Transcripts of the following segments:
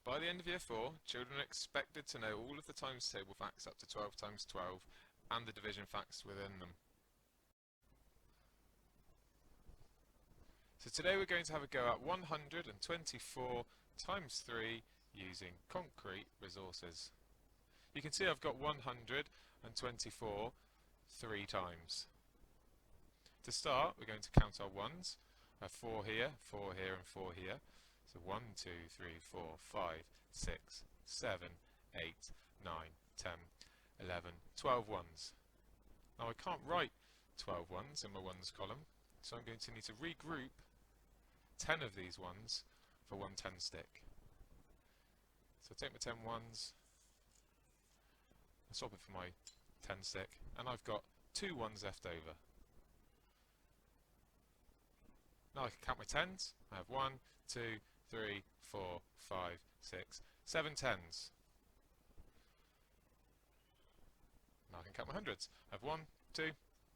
By the end of year 4, children are expected to know all of the times table facts up to 12 times 12 and the division facts within them. So today we're going to have a go at 124 times 3 using concrete resources. You can see I've got 124 3 times. To start, we're going to count our ones. I have 4 here, and 4 here. So 1, 2, 3, 4, 5, 6, 7, 8, 9, 10, 11, 12 ones. Now I can't write 12 ones in my ones column, so I'm going to need to regroup 10 of these ones for one 10 stick. So I take my 10 ones, I swap it for my 10 stick, and I've got 2 ones left over. Now I can count my tens. I have 1, 2, 3, 4, 5, 6, 7 tens. Now I can count my hundreds. I have 1, 2,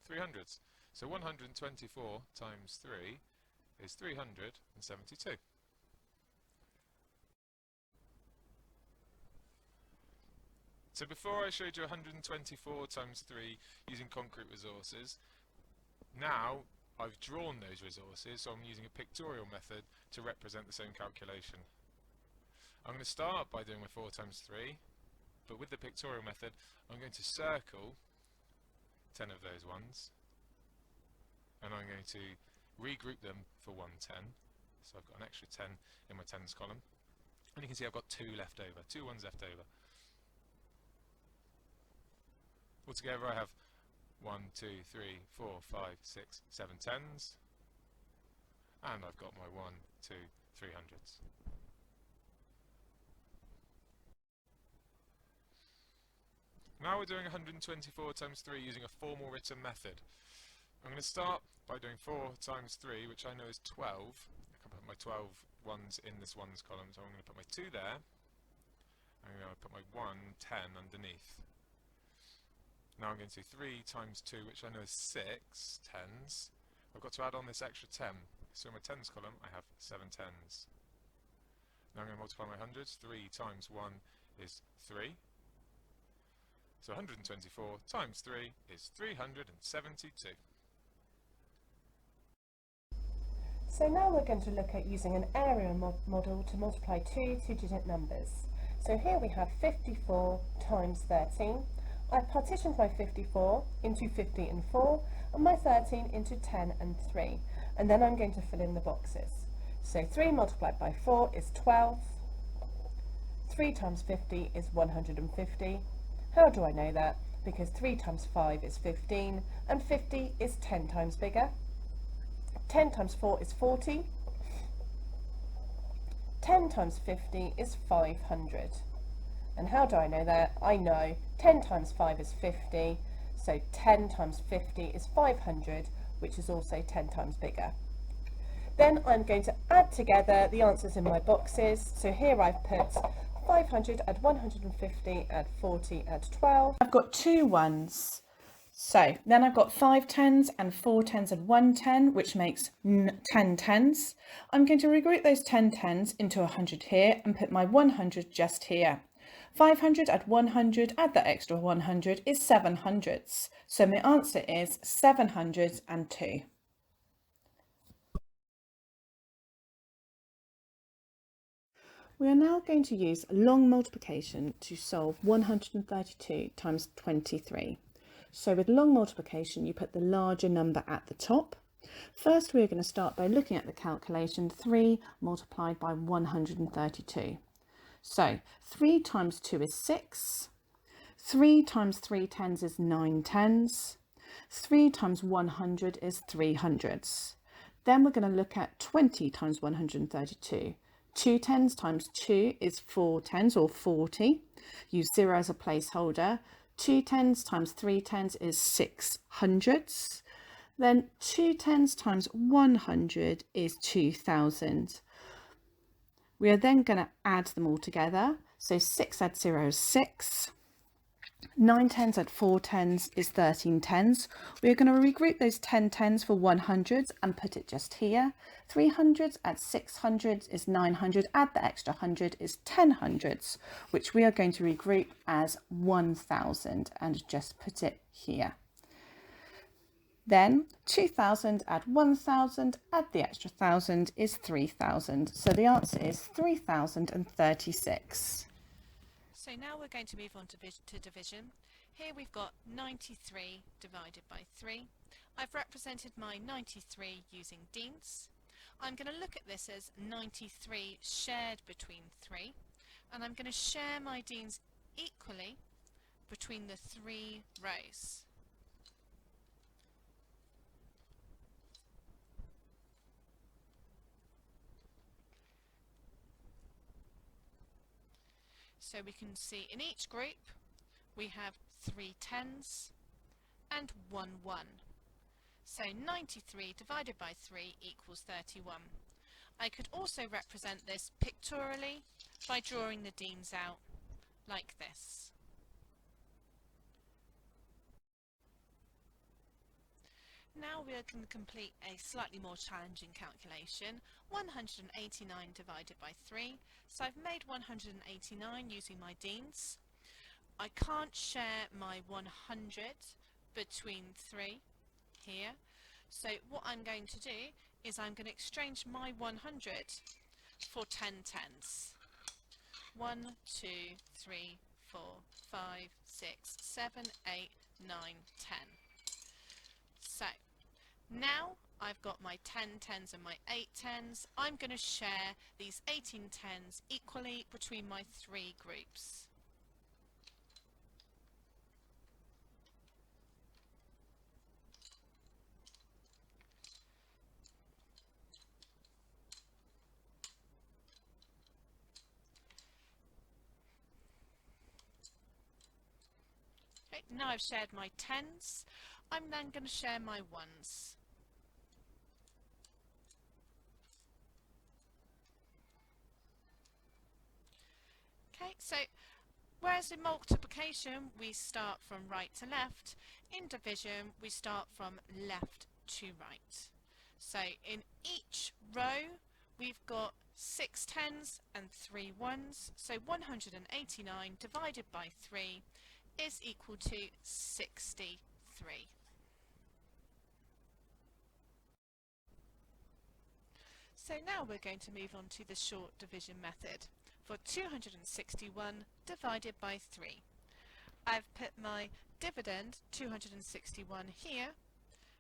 3 hundreds. So 124 times 3 is 372. So before I showed you 124 times 3 using concrete resources, now I've drawn those resources, so I'm using a pictorial method to represent the same calculation. I'm going to start by doing my 4 times 3, but with the pictorial method I'm going to circle 10 of those ones, and I'm going to regroup them for one 10. So I've got an extra 10 in my tens column, and you can see I've got 2 left over, 2 ones left over. Altogether I have 1, 2, 3, 4, 5, 6, 7 tens, and I've got my 1, 2, 3 hundreds. Now we're doing 124 times 3 using a formal written method. I'm going to start by doing 4 times 3, which I know is 12. I can put my 12 ones in this ones column, so I'm going to put my 2 there. I'm going to put my 1, 10 underneath. Now I'm going to do 3 times 2, which I know is 6 tens. I've got to add on this extra 10. So in my tens column, I have 7 tens. Now I'm going to multiply my hundreds. 3 times 1 is 3. So 124 times 3 is 372. So now we're going to look at using an area model to multiply two two-digit numbers. So here we have 54 times 13. I've partitioned my 54 into 50 and 4, and my 13 into 10 and 3. And then I'm going to fill in the boxes. So 3 multiplied by 4 is 12. 3 times 50 is 150. How do I know that? Because 3 times 5 is 15, and 50 is 10 times bigger. 10 times 4 is 40. 10 times 50 is 500. And how do I know that? I know 10 times 5 is 50, so 10 times 50 is 500, which is also 10 times bigger. Then I'm going to add together the answers in my boxes. So here I've put 500, add 150, add 40, add 12. I've got 2 ones. So then I've got 5 tens and 4 tens and 1 10, which makes 10 tens. I'm going to regroup those 10 tens into 100 here and put my 100 just here. 500 add 100, add that extra 100 is 700s. So my answer is 702. We are now going to use long multiplication to solve 132 times 23. So with long multiplication, you put the larger number at the top. First, we're going to start by looking at the calculation 3 multiplied by 132. So 3 times 2 is 6. 3 times 3 tens is 9 tens. 3 times 100 is 300s. Then we're going to look at 20 times 132. 2 tens times 2 is 4 tens or 40. Use 0 as a placeholder. 2 tens times 3 tens is 6 hundreds. Then 2 tens times 100 is 2000. We are then going to add them all together. So 6 add 0 is 6. 9 tens add 4 tens is 13 tens. We're going to regroup those 10 tens for 100s and put it just here. 300s add 600s is 900. Add the extra 100 is 10 hundreds, which we are going to regroup as 1000 and just put it here. Then 2000 add 1000, add the extra 1000 is 3000. So the answer is 3036. So now we're going to move on to division. Here we've got 93 divided by 3. I've represented my 93 using Deans. I'm going to look at this as 93 shared between 3, and I'm going to share my Deans equally between the 3 rows. So we can see in each group we have 3 tens and 1 1. So 93 divided by 3 equals 31. I could also represent this pictorially by drawing the Deans out like this. Now we can complete a slightly more challenging calculation. 189 divided by 3. So I've made 189 using my Deans. I can't share my 100 between 3 here. So what I'm going to do is I'm going to exchange my 100 for 10 tens. 1, 2, 3, 4, 5, 6, 7, 8, 9, 10. So now I've got my 10 tens and my 8 tens. I'm going to share these 18 tens equally between my 3 groups. Okay, now I've shared my tens, I'm then going to share my ones. Okay, so whereas in multiplication we start from right to left, in division we start from left to right. So in each row we've got 6 tens and 3 ones, so 189 divided by 3 is equal to 63. So now we're going to move on to the short division method for 261 divided by 3. I've put my dividend 261 here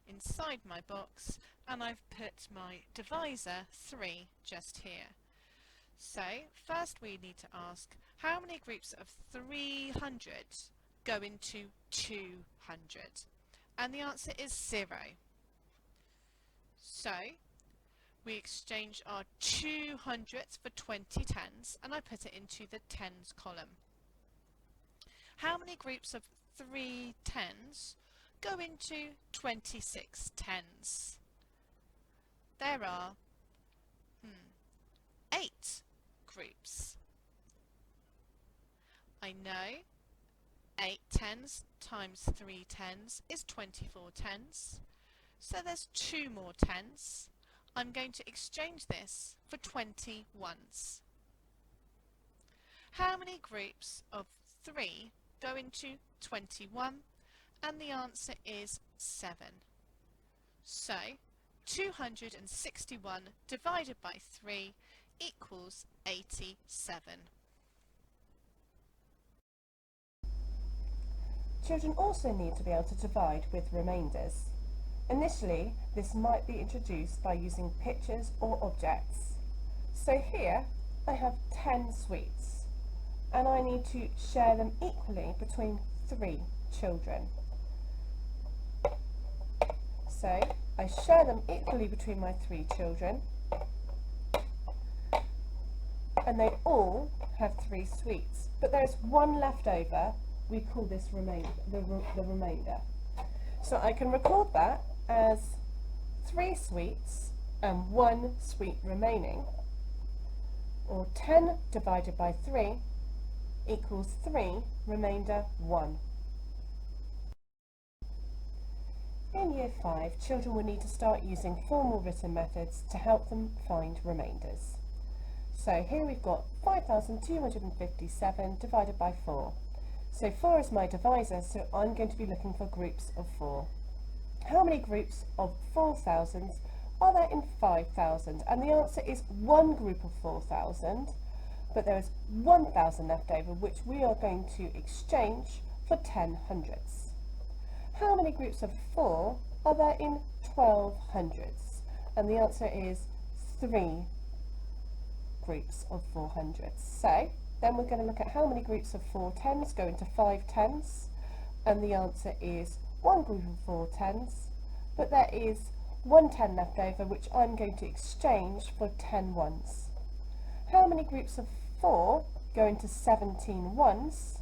inside my box, and I've put my divisor 3 just here. So first we need to ask, how many groups of 300 go into 200? And the answer is 0. So we exchange our 200s for 20 tens, and I put it into the tens column. How many groups of 3 tens go into 26 tens? There are 8 groups. I know 8 tens times 3 tens is 24 tens, so there's 2 more tens. I'm going to exchange this for 20 ones. How many groups of 3 go into 21? And the answer is 7. So 261 divided by 3 equals 87. Children also need to be able to divide with remainders. Initially, this might be introduced by using pictures or objects. So here I have 10 sweets, and I need to share them equally between 3 children. So I share them equally between my 3 children, and they all have 3 sweets, but there's 1 left over. We call this the remainder. So I can record that as 3 sweets and 1 sweet remaining, or 10 divided by 3 equals 3, remainder 1. In Year 5, children will need to start using formal written methods to help them find remainders. So here we've got 5,257 divided by 4. So 4 is my divisor, so I'm going to be looking for groups of 4. How many groups of 4,000 are there in 5,000? And the answer is one group of 4,000, but there is 1,000 left over, which we are going to exchange for 10 hundredths. How many groups of 4 are there in 12 hundredths? And the answer is 3 groups of 4 hundredths. So then we're going to look at how many groups of 4 tens go into 5 tens, and the answer is one group of 4 tens, but there is 1 10 left over, which I'm going to exchange for 10 ones. How many groups of 4 go into 17 ones?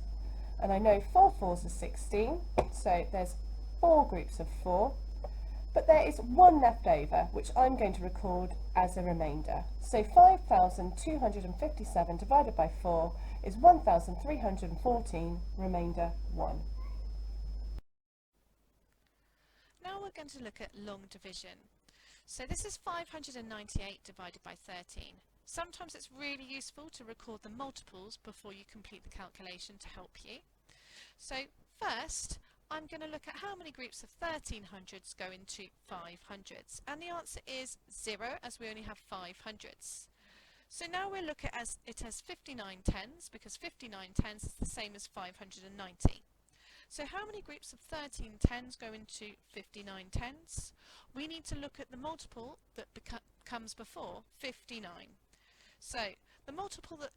And I know 4 fours are 16, so there's 4 groups of 4, but there is 1 left over, which I'm going to record as a remainder. So 5,257 divided by 4 is 1,314, remainder 1. Now we're going to look at long division. So this is 598 divided by 13. Sometimes it's really useful to record the multiples before you complete the calculation to help you. So first, I'm going to look at how many groups of 1300s go into 500s, and the answer is 0, as we only have 500s. So now we'll look at it as 59 tens, because 59 tens is the same as 590. So how many groups of 13 tens go into 59 tens? We need to look at the multiple that comes before 59. So the multiple that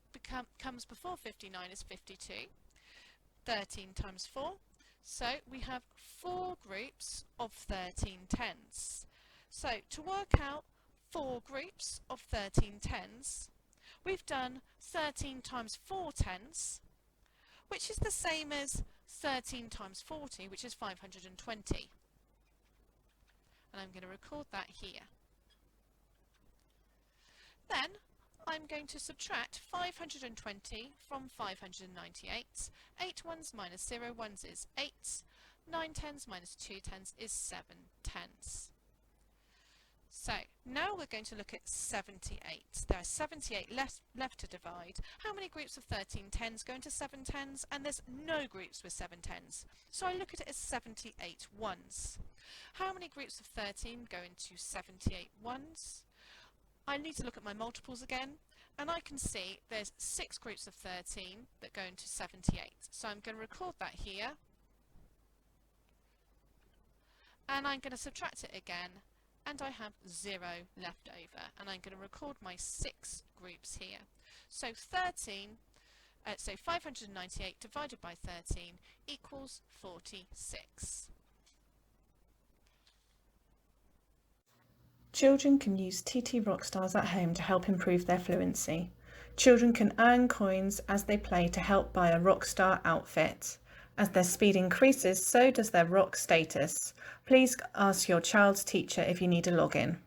comes before 59 is 52. 13 times 4. So we have 4 groups of 13 tens. So to work out 4 groups of 13 tens, we've done 13 times 4 tens, which is the same as 13 times 40, which is 520. And I'm going to record that here. Then I'm going to subtract 520 from 598. 8 ones minus 0 ones is 8. 9 tens minus 2 tens is 7 tens. So now we're going to look at 78. There are 78 left to divide. How many groups of 13 tens go into 7 tens? And there's no groups with 7 tens. So I look at it as 78 ones. How many groups of 13 go into 78 ones? I need to look at my multiples again, and I can see there's 6 groups of 13 that go into 78. So I'm going to record that here, and I'm going to subtract it again, and I have 0 left over, and I'm going to record my 6 groups here. So 598 divided by 13 equals 46. Children can use TT Rockstars at home to help improve their fluency. Children can earn coins as they play to help buy a Rockstar outfit. As their speed increases, so does their rock status. Please ask your child's teacher if you need a login.